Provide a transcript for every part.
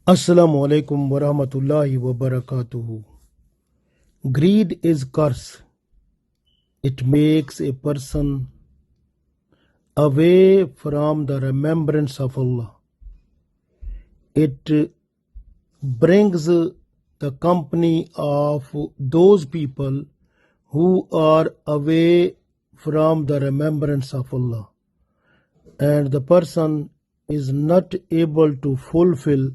Assalamu alaikum wa rahmatullahi wa barakatuhu. Greed is curse. It makes a person away from the remembrance of Allah. It brings the company of those people who are away from the remembrance of Allah, and the person is not able to fulfill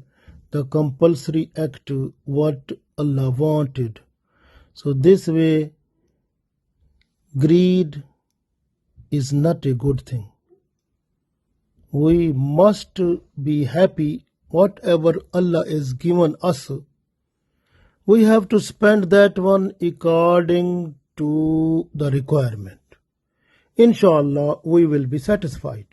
the compulsory act what Allah wanted. So this way, greed is not a good thing. We must be happy whatever Allah is given us. We have to spend that one according to the requirement. Inshallah, we will be satisfied.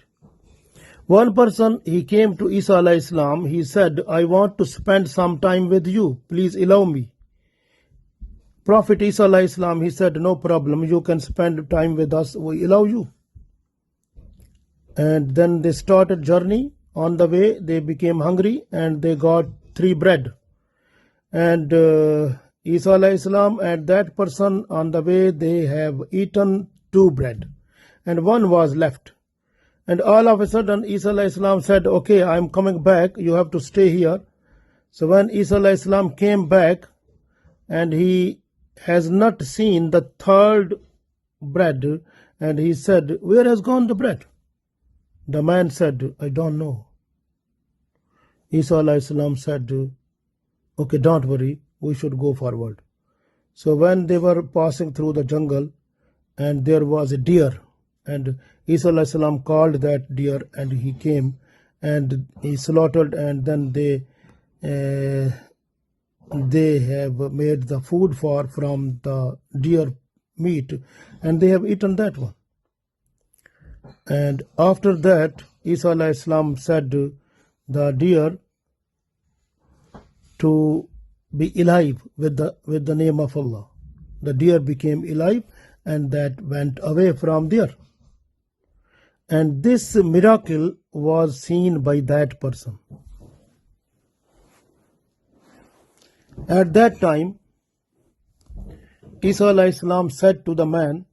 One person, he came to Isa alayhi salam. He said, I want to spend some time with you. Please allow me. Prophet Isa alayhi salam, he said, no problem. You can spend time with us. We allow you. And then they started journey. On the way, they became hungry and they got 3 bread. And Isa alayhi salam and that person on the way, they have eaten 2 bread. And 1 was left. And all of a sudden, Isa alayhi salam said, okay, I'm coming back. You have to stay here. So when Isa alayhi salam came back, and he has not seen the 3rd bread, and he said, where has gone the bread? The man said, I don't know. Isa alayhi salam said, okay, don't worry, we should go forward. So when they were passing through the jungle, and there was a deer, and Isa alayhi salam called that deer, and he came and he slaughtered, and then they have made the food from the deer meat, and they have eaten that one. And after that, Isa alayhi salam said the deer to be alive with the name of Allah. The deer became alive, and that went away from there. And this miracle was seen by that person. At that time, Isa alayhi salam said to the man,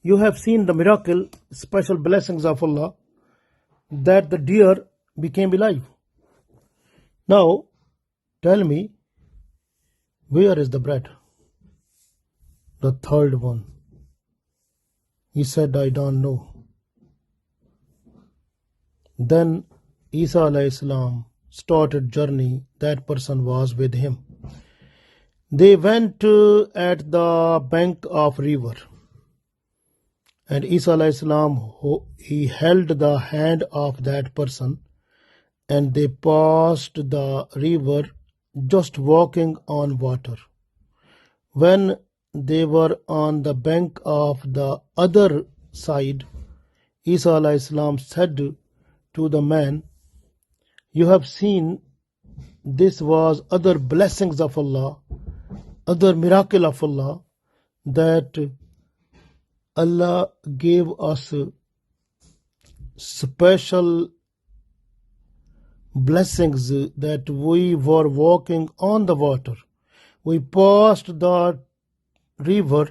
you have seen the miracle, special blessings of Allah, that the deer became alive. Now, tell me, where is the bread? The 3rd one. He said, I don't know. Then Isa alayhi salam started journey. That person was with him. They went at the bank of river. And Isa alayhi salam, he held the hand of that person, and they passed the river just walking on water. When they were on the bank of the other side, Isa alayhi salam said to the man, you have seen, this was other blessings of Allah, other miracle of Allah, that Allah gave us special blessings, that we were walking on the water. We passed the river,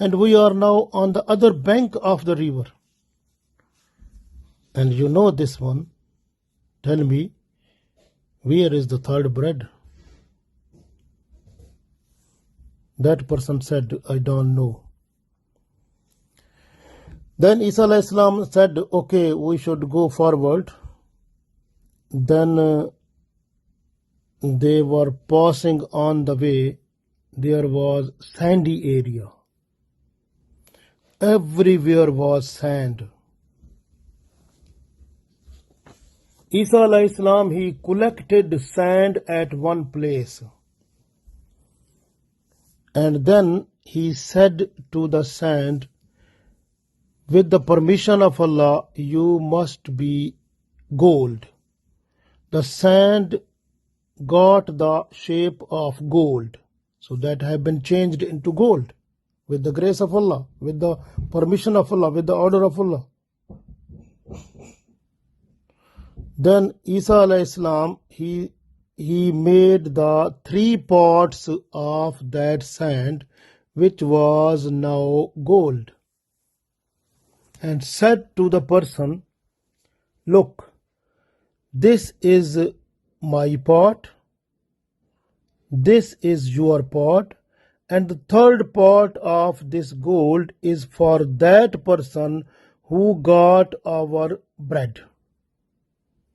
and we are now on the other bank of the river. And you know this one. Tell me, where is the 3rd bread? That person said, I don't know. Then Isa alayhi salam said, okay, we should go forward. Then they were passing on the way. There was sandy area. Everywhere was sand. Isa alayhi salam, he collected sand at one place. And then he said to the sand, with the permission of Allah, you must be gold. The sand got the shape of gold. So that have been changed into gold with the grace of Allah, with the permission of Allah, with the order of Allah. Then Isa alayhi salam, he he made the 3 pots of that sand, which was now gold, and said to the person, "Look, this is my pot, this is your pot, and the 3rd pot of this gold is for that person who got our bread."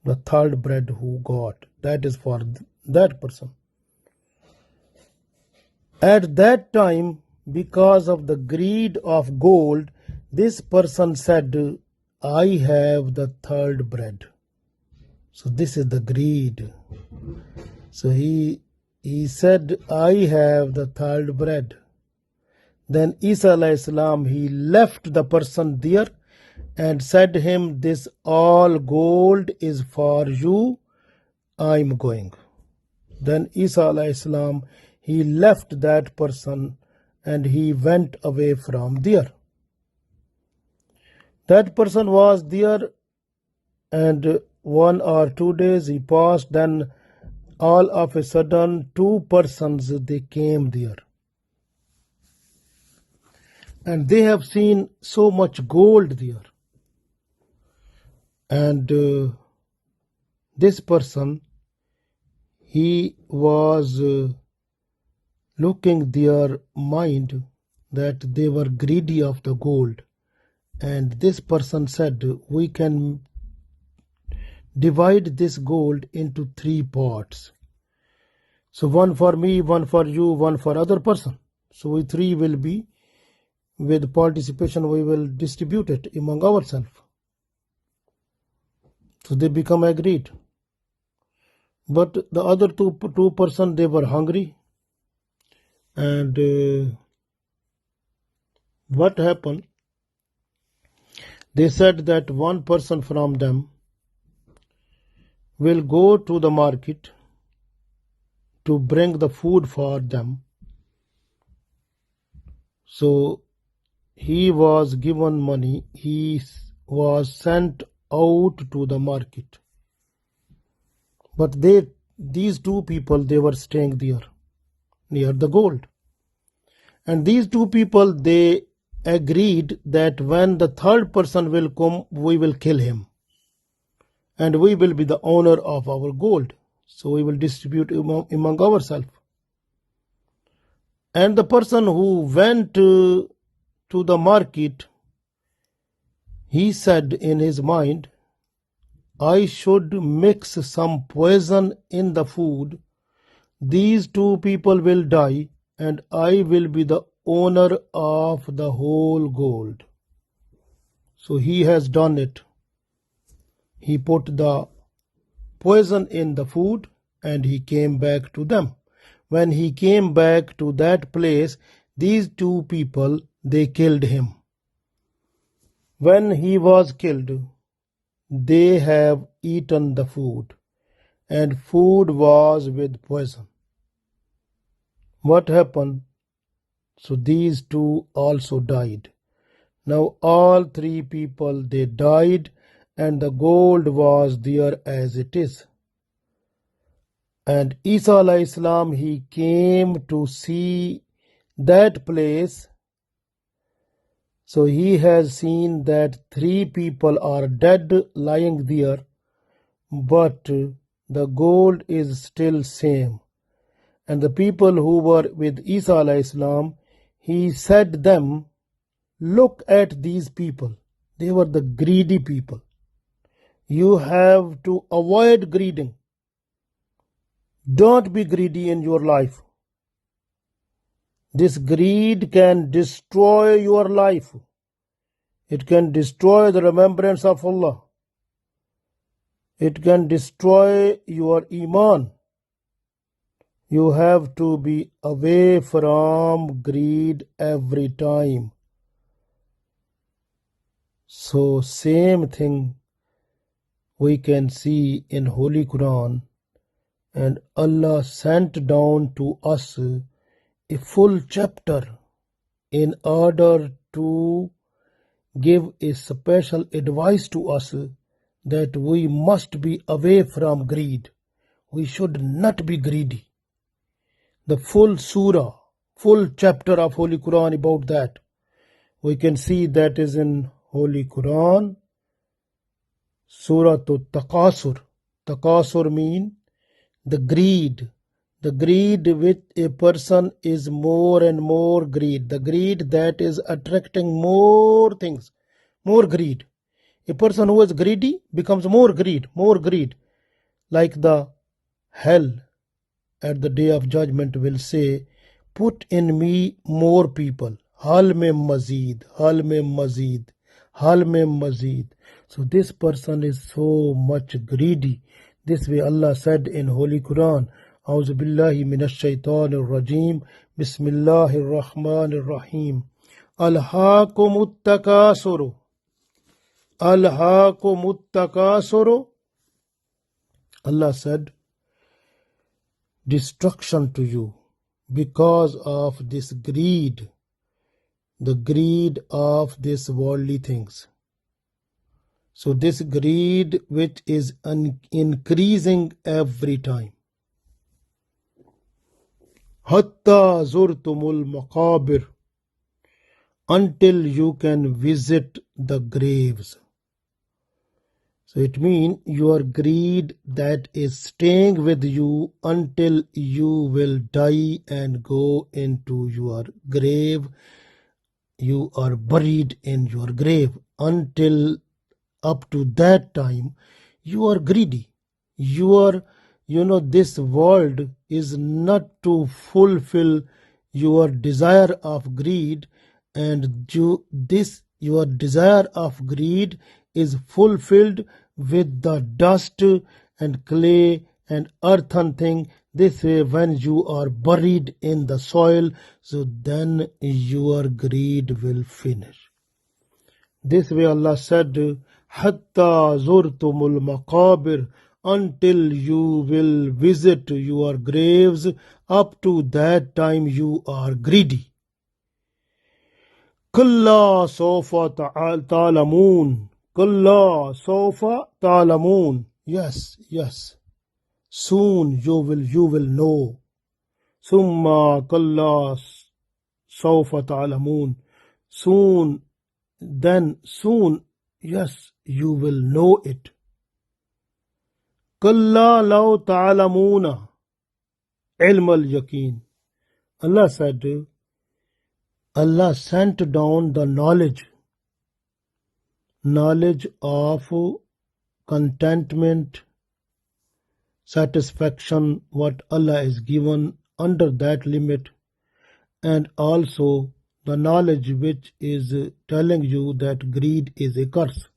The 3rd bread who got, that is for that person. At that time, because of the greed of gold, this person said, "I have the 3rd bread." So this is the greed. So he said, "I have the 3rd bread." Then Isa alayhi salam, he left the person there and said to him, "This all gold is for you, I am going." Then Isa alayhi salam, he left that person and he went away from there. That person was there, and 1 or 2 days he passed. Then all of a sudden 2 persons, they came there, and they have seen so much gold there. And this person, he was looking their mind that they were greedy of the gold. And this person said, "We can divide this gold into 3 pots. So 1 for me, 1 for you, 1 for other person. So we 3 will be, with participation, we will distribute it among ourselves." So they become agreed. But the other two person, they were hungry. And what happened? They said that 1 person from them will go to the market to bring the food for them. So he was given money. He was sent out to the market. But these 2 people, they were staying there near the gold. And these 2 people, they agreed that when the 3rd person will come, we will kill him, and we will be the owner of our gold. So we will distribute among ourselves. And the person who went to the market, he said in his mind, "I should mix some poison in the food. These 2 people will die, and I will be the owner of the whole gold." So he has done it. He put the poison in the food, and he came back to them. When he came back to that place, these 2 people, they killed him. When he was killed, they have eaten the food, and food was with poison. What happened? So these 2 also died. Now all 3 people, they died, and the gold was there as it is. And Isa alayhi salam, he came to see that place. So he has seen that 3 people are dead, lying there, but the gold is still same. And the people who were with Isa alayhi salam, he said them, "Look at these people. They were the greedy people. You have to avoid greeding. Don't be greedy in your life. This greed can destroy your life. It can destroy the remembrance of Allah. It can destroy your iman. You have to be away from greed every time." So same thing we can see in Holy Quran, and Allah sent down to us a full chapter in order to give a special advice to us that we must be away from greed. We should not be greedy. The full surah, full chapter of Holy Quran about that. We can see that is in Holy Quran, Surah Taqasur. Taqasur means the greed. The greed with a person is more and more greed. The greed that is attracting more things, more greed. A person who is greedy becomes more greed, more greed. Like the hell at the day of judgment will say, put in me more people. Hal mein mazid, hal mein mazid, hal mein mazid. So this person is so much greedy. This way Allah said in Holy Quran, أعوذ بالله من الشيطان الرجيم بسم الله الرحمن الرحيم ألهاكم التكاثر ألهاكم التكاثر. Allah said, destruction to you because of this greed, the greed of these worldly things. So this greed which is increasing every time. Hatta zurtumul maqabir, until you can visit the graves. So it means your greed that is staying with you until you will die and go into your grave. You are buried in your grave. Until up to that time, you are greedy. This world is not to fulfill your desire of greed, and your desire of greed is fulfilled with the dust and clay and earthen thing. This way, when you are buried in the soil, so then your greed will finish. This way Allah said, Hatta zurtumul maqabir, until you will visit your graves, up to that time you are greedy. Kalla sawfa ta'lamun. Kalla sawfa ta'lamun. Yes. Soon you will know. Summa kalla sawfa ta'lamun. Soon, yes, you will know it. Kalla law ta'lamuna ilm al-yaqeen. Allah said, Allah sent down the knowledge of contentment, satisfaction, what Allah is given under that limit, and also the knowledge which is telling you that greed is a curse.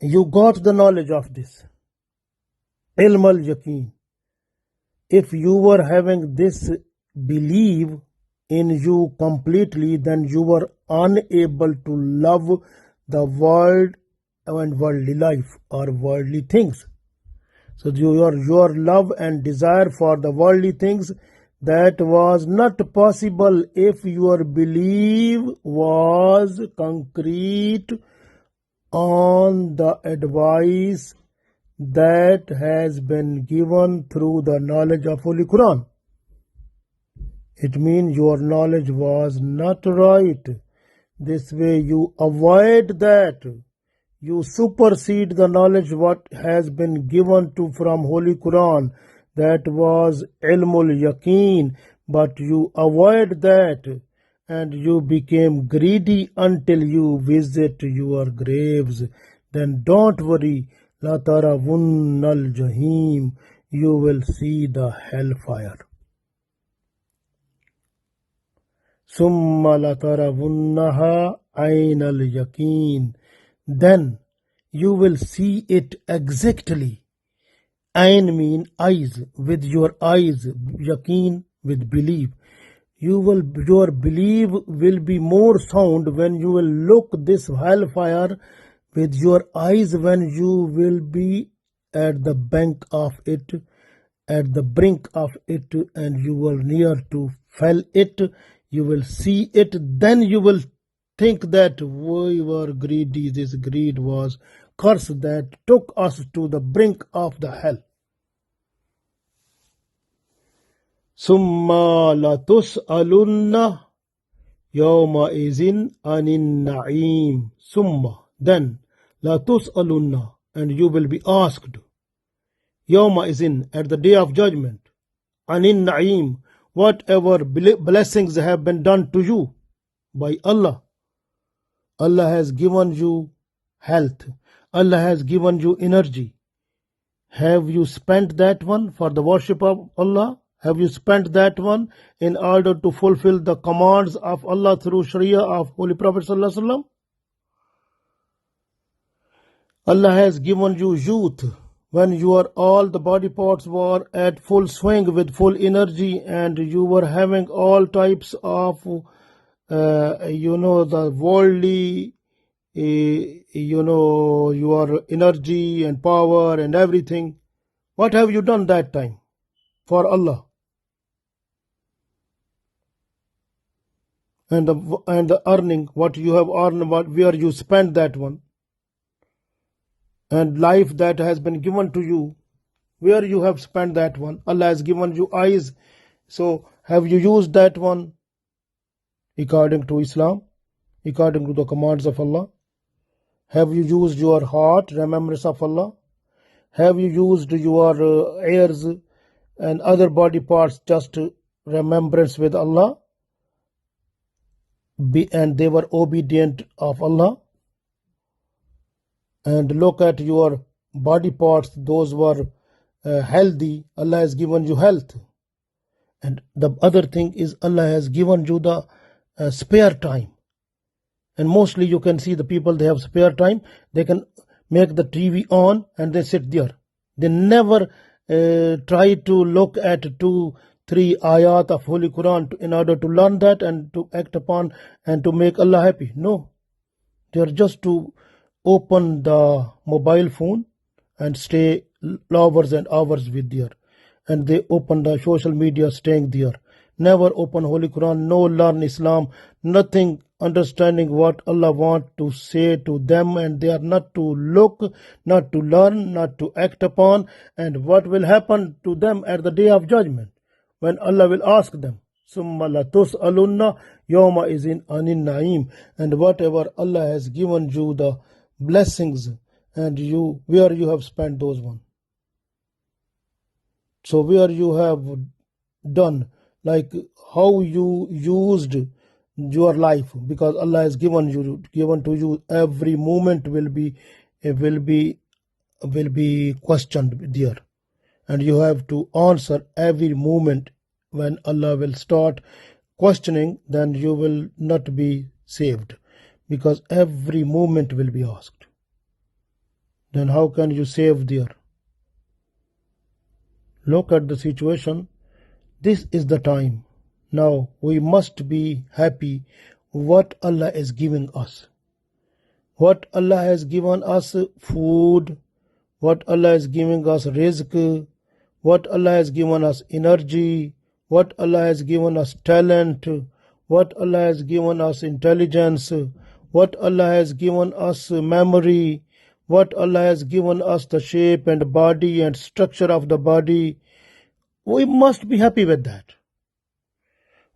You got the knowledge of this. Ilm al-yaqeen. If you were having this belief in you completely, then you were unable to love the world and worldly life or worldly things. So your love and desire for the worldly things, that was not possible if your belief was concrete on the advice that has been given through the knowledge of Holy Quran. It means your knowledge was not right. This way you avoid that. You supersede the knowledge what has been given to from Holy Quran. That was ilmul yaqeen. But you avoid that. And you became greedy until you visit your graves. Then don't worry. La tarawunnal jahim. You will see the hellfire. Summa la tarawunnaha aynal yaqeen. Then you will see it exactly. Ayn mean eyes, with your eyes. Yaqeen, with belief. Your belief will be more sound when you will look this hellfire with your eyes, when you will be at the bank of it, at the brink of it, and you will near to fell it. You will see it, then you will think that we were greedy. This greed was curse that took us to the brink of the hell. Summa latus'alunna yawma izin anin na'im. Summa, then, latus'alunna, and you will be asked, yawma izin, at the day of judgment, anin na'im, whatever blessings have been done to you by Allah. Allah has given you health. Allah has given you energy. Have you spent that one for the worship of Allah? Have you spent that one in order to fulfill the commands of Allah through Sharia of Holy Prophet Sallallahu Alaihi Wasallam? Allah has given you youth when all the body parts were at full swing with full energy, and you were having all types of the worldly your energy and power and everything. What have you done that time for Allah? And the earning, what you have earned, where you spent that one, and life that has been given to you, where you have spent that one. Allah has given you eyes, so have you used that one according to Islam, according to the commands of Allah? Have you used your heart, remembrance of Allah? Have you used your ears and other body parts just remembrance with Allah? And they were obedient of Allah? And look at your body parts, those were healthy. Allah has given you health. And the other thing is, Allah has given you the spare time. And mostly you can see the people, they have spare time. They can make the TV on and they sit there. They never try to look at 2-3 ayat of Holy Quran in order to learn that and to act upon and to make Allah happy. No. They are just to open the mobile phone and stay hours and hours with there. And they open the social media, staying there. Never open Holy Quran, no learn Islam, nothing understanding what Allah wants to say to them, and they are not to look, not to learn, not to act upon. And what will happen to them at the day of judgment, when Allah will ask them, Summa latus'alunna yawma izin anin na'im, and whatever Allah has given you the blessings, and where you have spent those one. So where you have done, like how you used your life, because Allah has given to you, every moment will be questioned there, and you have to answer every moment. When Allah will start questioning, then you will not be saved, because every moment will be asked. Then how can you save there? Look at the situation. This is the time. Now we must be happy what Allah is giving us. What Allah has given us food, what Allah is giving us rizq, what Allah has given us energy, what Allah has given us talent, what Allah has given us intelligence, what Allah has given us memory, what Allah has given us the shape and body and structure of the body. We must be happy with that.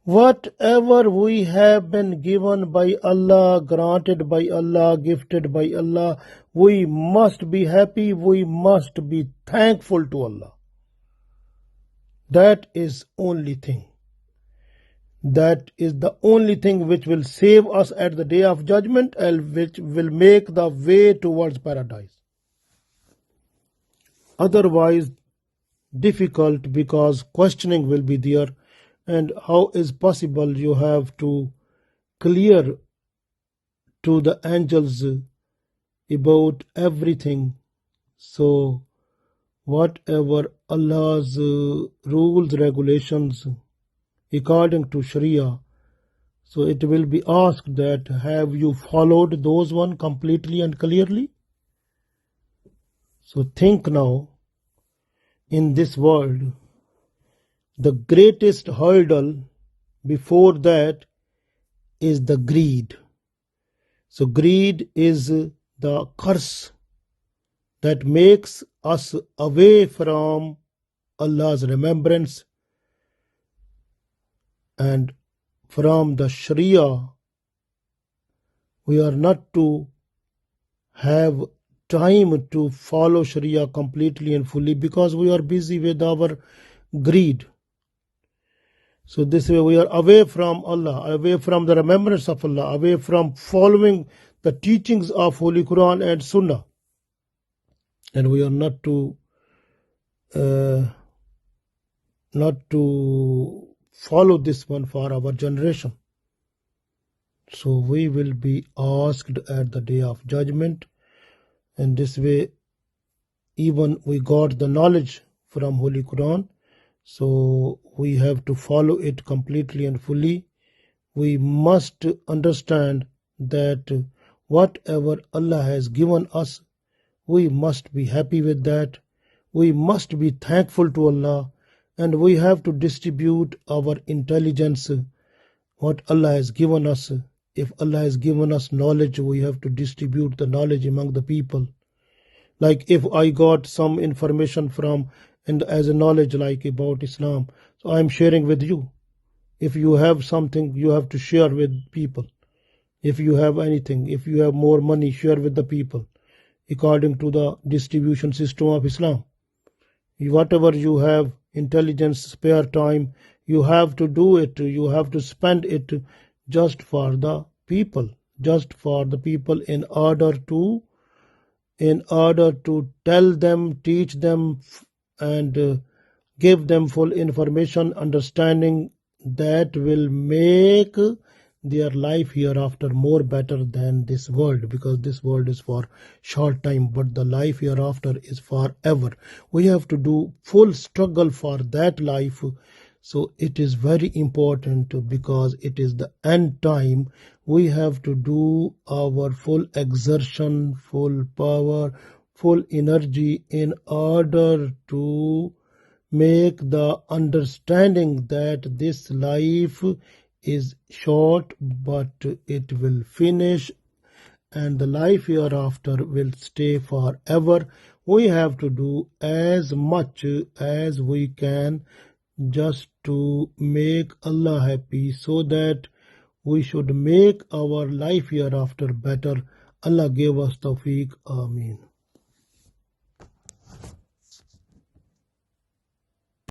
Whatever we have been given by Allah, granted by Allah, gifted by Allah, we must be happy, we must be thankful to Allah. That is only thing. That is the only thing which will save us at the day of judgment, and which will make the way towards paradise. Otherwise, difficult, because questioning will be there. And how is possible you have to clear to the angels about everything? So whatever Allah's rules, regulations according to Sharia, so it will be asked that have you followed those one completely and clearly? So think now, in this world, the greatest hurdle before that is the greed. So greed is the curse that makes us away from Allah's remembrance and from the Sharia. We are not to have time to follow Sharia completely and fully because we are busy with our greed. So this way we are away from Allah, away from the remembrance of Allah, away from following the teachings of Holy Quran and Sunnah. And we are not to follow this one for our generation. So we will be asked at the day of judgment. And this way, even we got the knowledge from Holy Quran, so we have to follow it completely and fully. We must understand that whatever Allah has given us, we must be happy with that. We must be thankful to Allah, and we have to distribute our intelligence, what Allah has given us. If Allah has given us knowledge, we have to distribute the knowledge among the people. Like if I got some information from and as a knowledge like about Islam, so I am sharing with you. If you have something, you have to share with people. If you have anything, if you have more money, share with the people according to the distribution system of Islam. Whatever you have, intelligence, spare time, you have to do it. You have to spend it just for the people, in order to tell them, teach them, and give them full information, understanding that will make their life hereafter more better than this world, because this world is for short time, but the life hereafter is forever. We have to do full struggle for that life. So it is very important because it is the end time. We have to do our full exertion, full power, full energy in order to make the understanding that this life is short, but it will finish and the life hereafter will stay forever. We have to do as much as we can just to make Allah happy, so that we should make our life hereafter better. Allah gave us tawfiq. Ameen.